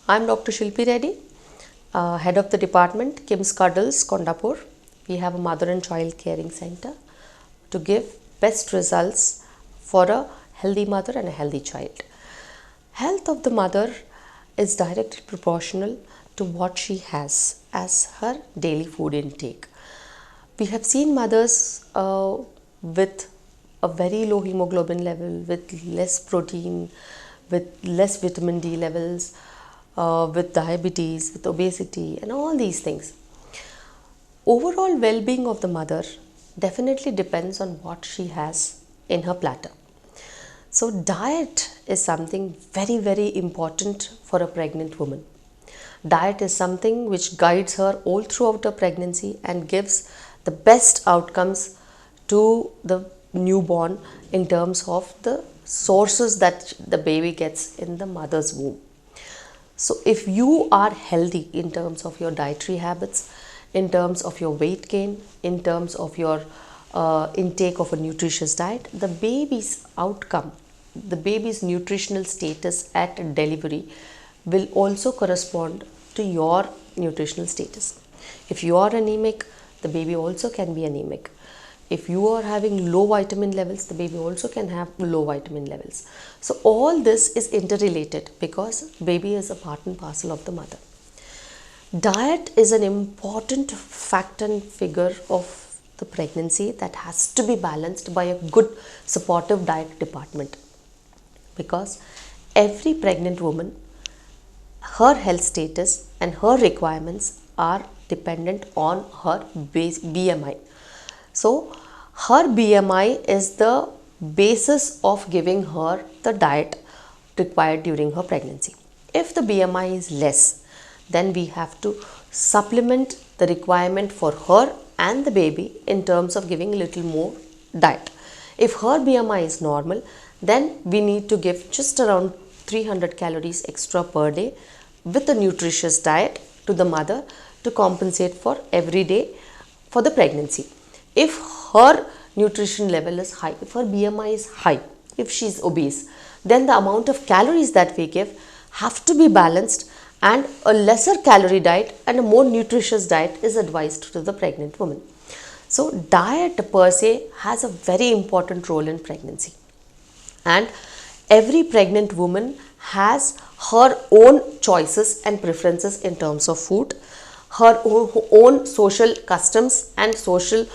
I'm Dr. Shilpi Reddy, head of the department, KIMS Cuddles, Kondapur. We have a mother and child caring center to give best results for a healthy mother and a healthy child. Health of the mother is directly proportional to what she has as her daily food intake. We have seen mothers with a very low hemoglobin level, with less protein, with less vitamin D levels, with diabetes, with obesity, and all these things. Overall well being of the mother definitely depends on what she has in her platter. So, diet is something very, very important for a pregnant woman. Diet is something which guides her all throughout her pregnancy and gives the best outcomes to the newborn in terms of the sources that the baby gets in the mother's womb. So, if you are healthy in terms of your dietary habits, in terms of your weight gain, in terms of your intake of a nutritious diet, the baby's outcome, the baby's nutritional status at delivery will also correspond to your nutritional status. If you are anemic, the baby also can be anemic. If you are having low vitamin levels, the baby also can have low vitamin levels. So all this is interrelated because baby is a part and parcel of the mother. Diet is an important fact and figure of the pregnancy that has to be balanced by a good supportive diet department, because every pregnant woman, her health status and her requirements are dependent on her BMI. So her BMI is the basis of giving her the diet required during her pregnancy. If the BMI is less, then we have to supplement the requirement for her and the baby in terms of giving a little more diet. If her BMI is normal, then we need to give just around 300 calories extra per day with a nutritious diet to the mother to compensate for every day for the pregnancy. If her nutrition level is high, if her BMI is high, if she is obese, then the amount of calories that we give have to be balanced, and a lesser calorie diet and a more nutritious diet is advised to the pregnant woman. So diet per se has a very important role in pregnancy, and every pregnant woman has her own choices and preferences in terms of food, her own social customs and social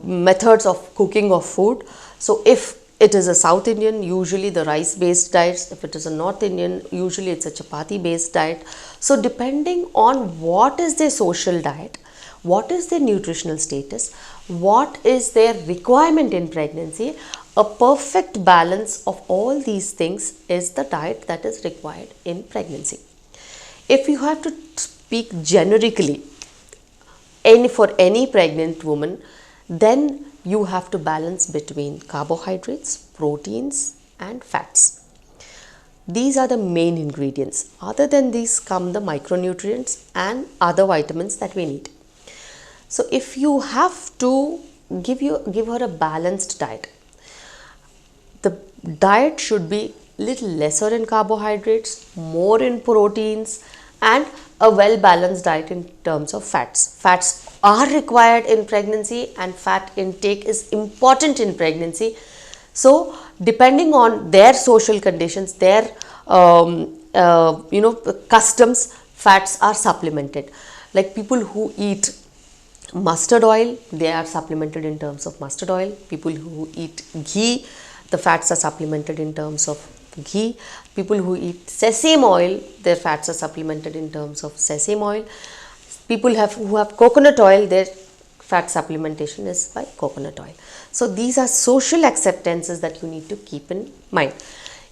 methods of cooking of food. So if it is a South Indian, usually the rice based diets. If it is a North Indian, usually it's a chapati based diet. So depending on what is their social diet, what is their nutritional status, what is their requirement in pregnancy, a perfect balance of all these things is the diet that is required in pregnancy. If you have to speak generically for any pregnant woman, then you have to balance between carbohydrates, proteins and fats. These are the main ingredients. Other than these come the micronutrients and other vitamins that we need. So if you have to give her a balanced diet, the diet should be little lesser in carbohydrates, more in proteins, and a well balanced diet in terms of fats. Fats are required in pregnancy and fat intake is important in pregnancy. So depending on their social conditions, their customs, fats are supplemented. Like people who eat mustard oil, they are supplemented in terms of mustard oil. People who eat ghee, the fats are supplemented in terms of ghee. People who eat sesame oil, their fats are supplemented in terms of sesame oil. People who have coconut oil, their fat supplementation is by coconut oil. So these are social acceptances that you need to keep in mind.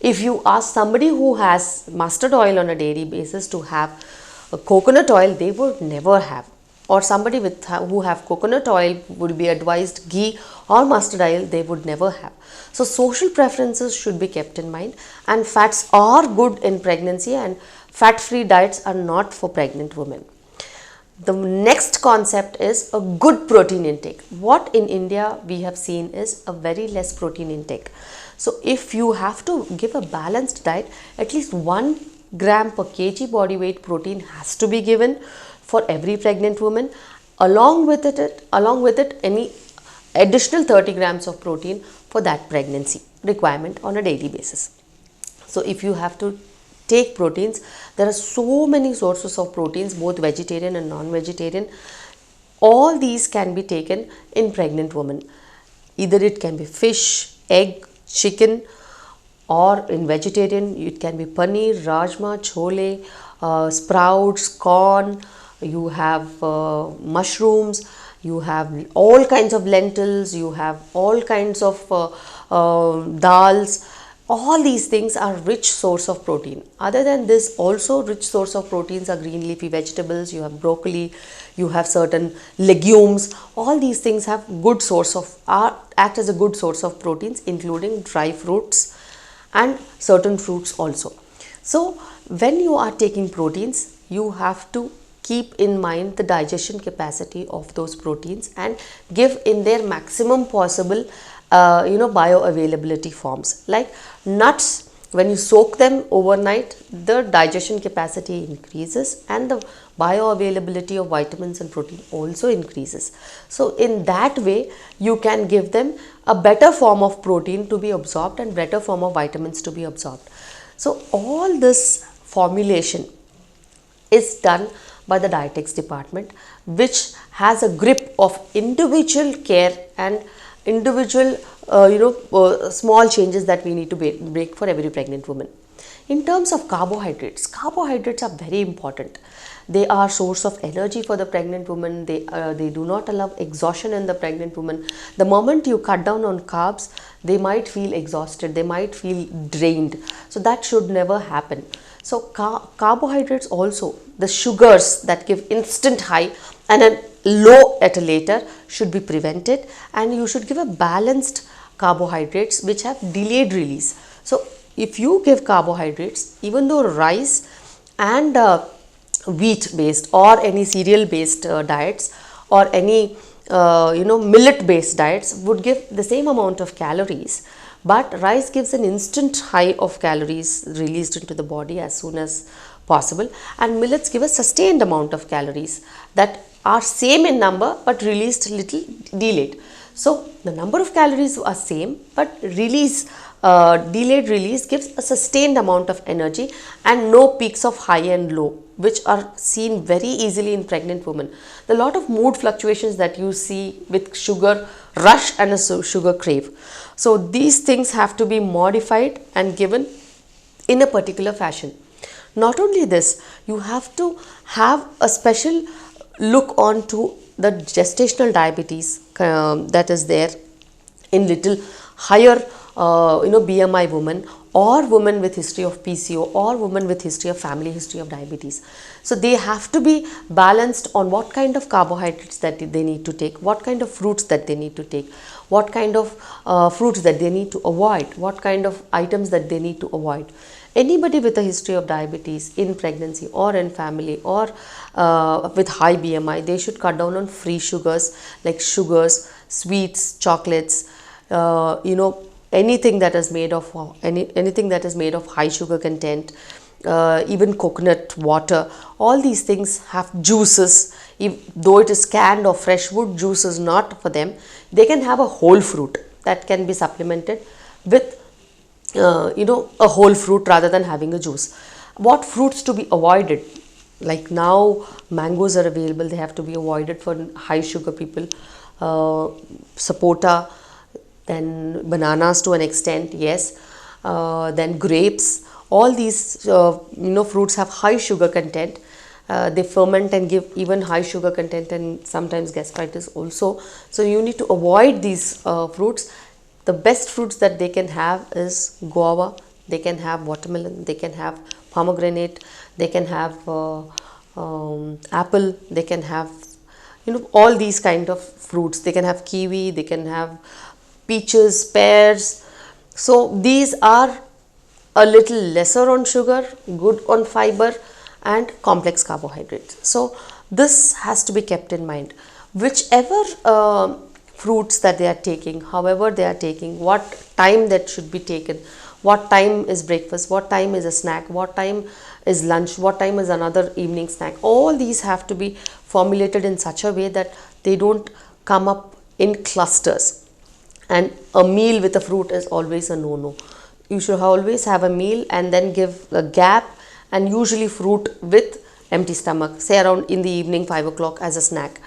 If you ask somebody who has mustard oil on a daily basis to have a coconut oil, they would never have. Or somebody who have coconut oil would be advised ghee or mustard oil, they would never have. So social preferences should be kept in mind, and fats are good in pregnancy and fat-free diets are not for pregnant women. The next concept is a good protein intake. What in India we have seen is a very less protein intake. So if you have to give a balanced diet, at least one gram per kg body weight protein has to be given for every pregnant woman. Along with it, any additional 30 grams of protein for that pregnancy requirement on a daily basis. So if you have to take proteins, there are so many sources of proteins, both vegetarian and non-vegetarian. All these can be taken in pregnant women. Either it can be fish, egg, chicken, or in vegetarian it can be paneer, rajma, chole, sprouts, corn, you have mushrooms, you have all kinds of lentils, you have all kinds of dals. All these things are rich source of protein. Other than this, also rich source of proteins are green leafy vegetables, you have broccoli, you have certain legumes. All these things have good source of act as a good source of proteins, including dry fruits and certain fruits also. So when you are taking proteins, you have to keep in mind the digestion capacity of those proteins and give in their maximum possible bioavailability forms. Like nuts, when you soak them overnight, the digestion capacity increases and the bioavailability of vitamins and protein also increases. So in that way, you can give them a better form of protein to be absorbed and better form of vitamins to be absorbed. So all this formulation is done by the dietetics department, which has a grip of individual care and individual small changes that we need to break for every pregnant woman. In terms of carbohydrates are very important. They are source of energy for the pregnant woman. They do not allow exhaustion in the pregnant woman. The moment you cut down on carbs, they might feel exhausted, they might feel drained. So that should never happen. So carbohydrates also, the sugars that give instant high and a low at a later, should be prevented, and you should give a balanced carbohydrates which have delayed release. So if you give carbohydrates, even though rice and wheat based or any cereal based diets or any millet based diets would give the same amount of calories, but rice gives an instant high of calories released into the body as soon as possible, and millets give a sustained amount of calories that are same in number but released little delayed. So the number of calories are same, but delayed release gives a sustained amount of energy and no peaks of high and low, which are seen very easily in pregnant women. The lot of mood fluctuations that you see with sugar rush and a sugar crave. So these things have to be modified and given in a particular fashion. Not only this, you have to have a special look on to the gestational diabetes that is there in little higher BMI women, or women with history of PCO, or women with history of family history of diabetes. So they have to be balanced on what kind of carbohydrates that they need to take, what kind of fruits that they need to take, what kind of fruits that they need to avoid, what kind of items that they need to avoid. Anybody with a history of diabetes in pregnancy or in family or with high BMI, they should cut down on free sugars like sugars, sweets, chocolates, anything that is made of anything that is made of high sugar content, even coconut water. All these things have juices. Though it is canned or fresh wood, juice is not for them. They can have a whole fruit that can be supplemented with a whole fruit rather than having a juice. What fruits to be avoided? Like now mangoes are available, they have to be avoided for high sugar people. Sapota, then bananas to an extent, yes, then grapes. All these fruits have high sugar content. They ferment and give even high sugar content and sometimes gastritis also. So you need to avoid these fruits. The best fruits that they can have is guava, they can have watermelon, they can have pomegranate, they can have apple, they can have all these kind of fruits. They can have kiwi, they can have peaches, pears. So these are a little lesser on sugar, good on fiber and complex carbohydrates. So this has to be kept in mind. Whichever fruits that they are taking, however they are taking, what time that should be taken, what time is breakfast, what time is a snack, what time is lunch, what time is another evening snack. All these have to be formulated in such a way that they don't come up in clusters. And a meal with a fruit is always a no-no. You should always have a meal and then give a gap, and usually fruit with empty stomach, say around in the evening 5 o'clock as a snack.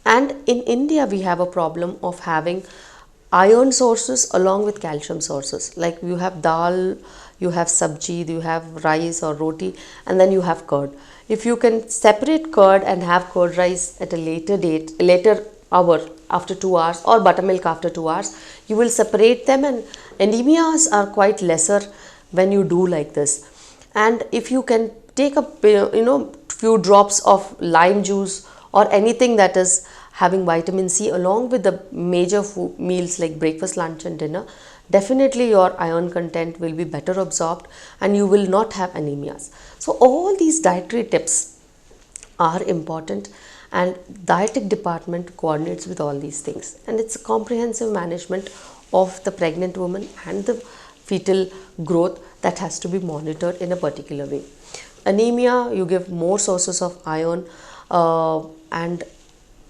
And in India we have a problem of having iron sources along with calcium sources. Like you have dal, you have sabji, you have rice or roti, and then you have curd. If you can separate curd and have curd rice at a later hour, after 2 hours, or buttermilk after 2 hours, you will separate them, and anemias are quite lesser when you do like this. And if you can take a few drops of lime juice or anything that is having vitamin C along with the major food meals like breakfast, lunch and dinner, definitely your iron content will be better absorbed and you will not have anemias. So all these dietary tips are important, and dietetic department coordinates with all these things, and it's a comprehensive management of the pregnant woman and the fetal growth that has to be monitored in a particular way. Anemia, you give more sources of iron, and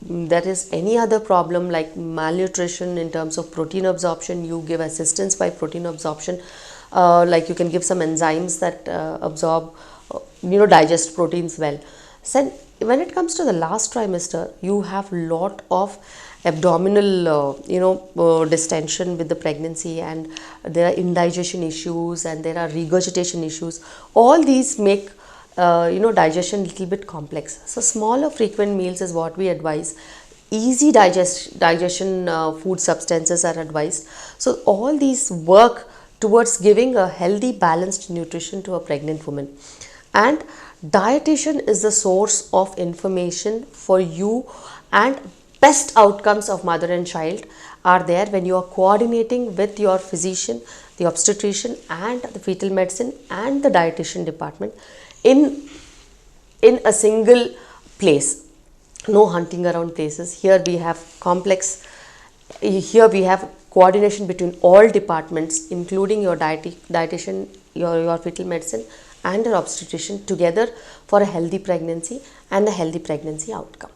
there is any other problem like malnutrition in terms of protein absorption, you give assistance by protein absorption, like you can give some enzymes that absorb, digest proteins well. So when it comes to the last trimester, you have lot of abdominal distension with the pregnancy, and there are indigestion issues and there are regurgitation issues. All these make digestion little bit complex. So smaller frequent meals is what we advise. Easy digestion food substances are advised. So all these work towards giving a healthy balanced nutrition to a pregnant woman. And dietitian is the source of information for you, and best outcomes of mother and child are there when you are coordinating with your physician, the obstetrician and the fetal medicine and the dietitian department in a single place. No hunting around places. Here we have here we have coordination between all departments, including your dietitian, your fetal medicine and your obstetrician together for a healthy pregnancy and a healthy pregnancy outcome.